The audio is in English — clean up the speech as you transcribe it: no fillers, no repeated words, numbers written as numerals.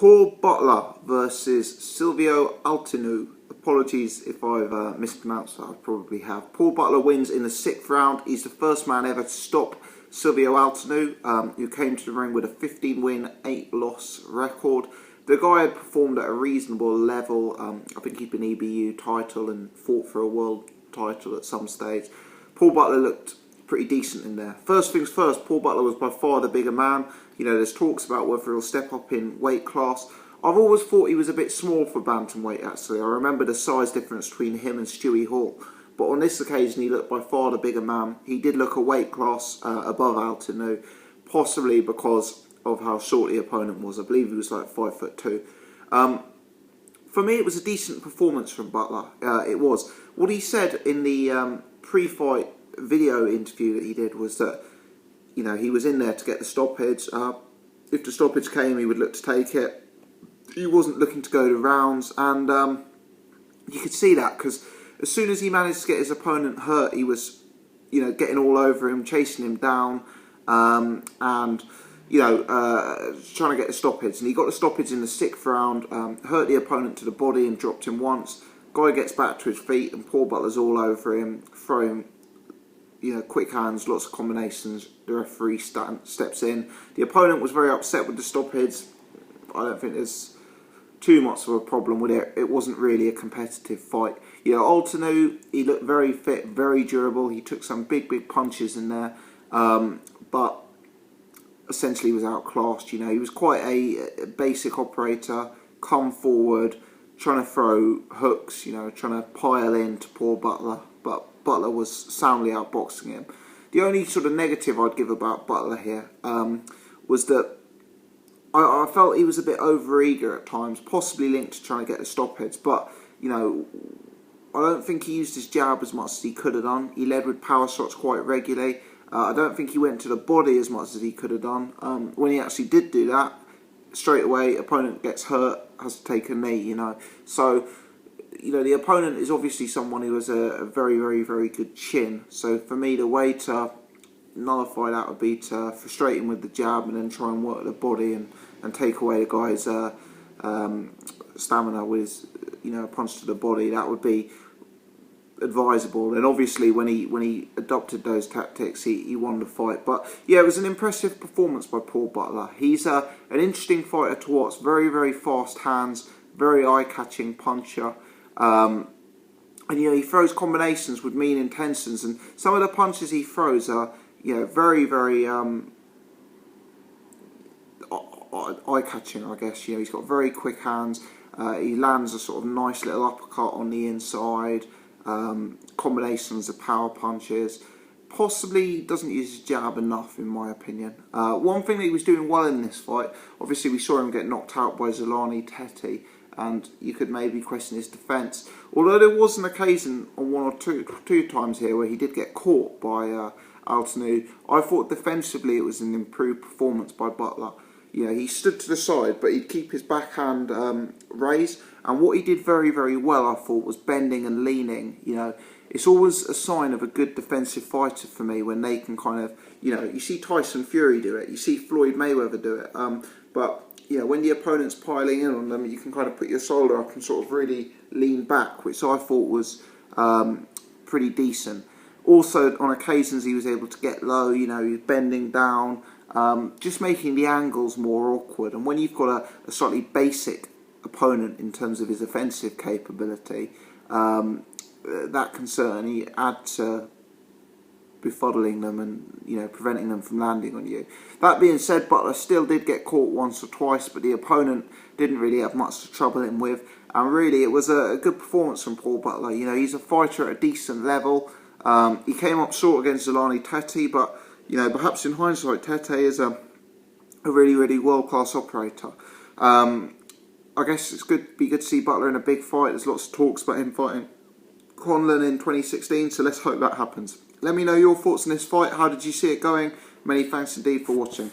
Paul Butler versus Silvio Olteanu. Apologies if I've mispronounced that, I probably have. Paul Butler wins in the 6th round. He's the first man ever to stop Silvio Olteanu, who came to the ring with a 15-win, 8-loss record. The guy had performed at a reasonable level. I think he'd been EBU title and fought for a world title at some stage. Paul Butler looked pretty decent in there. First things first, Paul Butler was by far the bigger man. You know, there's talks about whether he'll step up in weight class. I've always thought he was a bit small for bantamweight, actually. I remember the size difference between him and Stewie Hall. But on this occasion, he looked by far the bigger man. He did look a weight class above Olteanu, possibly because of how short the opponent was. I believe he was like 5'2". For me, it was a decent performance from Butler. It was. What he said in the pre-fight video interview that he did was that, you know, he was in there to get the stoppage. If the stoppage came, he would look to take it. He wasn't looking to go to rounds, and you could see that because as soon as he managed to get his opponent hurt, he was, you know, getting all over him, chasing him down, and you know, trying to get the stoppage. And he got the stoppage in the 6th round, hurt the opponent to the body and dropped him once. Guy gets back to his feet, and Paul Butler's all over him, throwing, you know, quick hands, lots of combinations. The referee steps in. The opponent was very upset with the stoppage. I don't think there's too much of a problem with it. It wasn't really a competitive fight. You know, Olteanu, he looked very fit, very durable. He took some big punches in there, but essentially was outclassed. You know, he was quite a basic operator, come forward, trying to throw hooks, you know, trying to pile into Paul Butler, but Butler was soundly outboxing him. The only sort of negative I'd give about Butler here was that I felt he was a bit over-eager at times, possibly linked to trying to get the stoppage, but, you know, I don't think he used his jab as much as he could have done. He led with power shots quite regularly. I don't think he went to the body as much as he could have done. When he actually did do that, straight away, opponent gets hurt, has to take a knee, you know. So, you know, the opponent is obviously someone who has a very good chin. So for me, the way to nullify that would be to frustrate him with the jab and then try and work the body and take away the guy's stamina with, you know, a punch to the body. That would be advisable. And obviously when he adopted those tactics, he won the fight. But yeah, it was an impressive performance by Paul Butler. He's an interesting fighter to watch. Very fast hands, very eye-catching puncher. And you know, he throws combinations with mean intentions, and some of the punches he throws are, you know, very eye-catching, I guess. You know, he's got very quick hands. He lands a sort of nice little uppercut on the inside. Combinations of power punches. Possibly doesn't use his jab enough, in my opinion. One thing that he was doing well in this fight, obviously we saw him get knocked out by Zolani Teti, and you could maybe question his defence. Although there was an occasion on one or two times here where he did get caught by Olteanu, I thought defensively it was an improved performance by Butler. You know, he stood to the side, but he'd keep his backhand raised. And what he did very well, I thought, was bending and leaning. You know, it's always a sign of a good defensive fighter for me when they can kind of, you know, you see Tyson Fury do it, you see Floyd Mayweather do it. But, you know, when the opponent's piling in on them, you can kind of put your shoulder up and sort of really lean back, which I thought was pretty decent. Also, on occasions, he was able to get low, you know, he was bending down, just making the angles more awkward. And when you've got a slightly basic opponent in terms of his offensive capability, that can certainly add to befuddling them and, you know, preventing them from landing on you. That being said, Butler still did get caught once or twice, but the opponent didn't really have much to trouble him with. And really, it was a good performance from Paul Butler. You know, he's a fighter at a decent level. He came up short against Zolani Teti, but, you know, perhaps in hindsight, Tete is a really world-class operator. I guess it's be good to see Butler in a big fight. There's lots of talks about him fighting Conlon in 2016, so let's hope that happens. Let me know your thoughts on this fight. How did you see it going? Many thanks indeed for watching.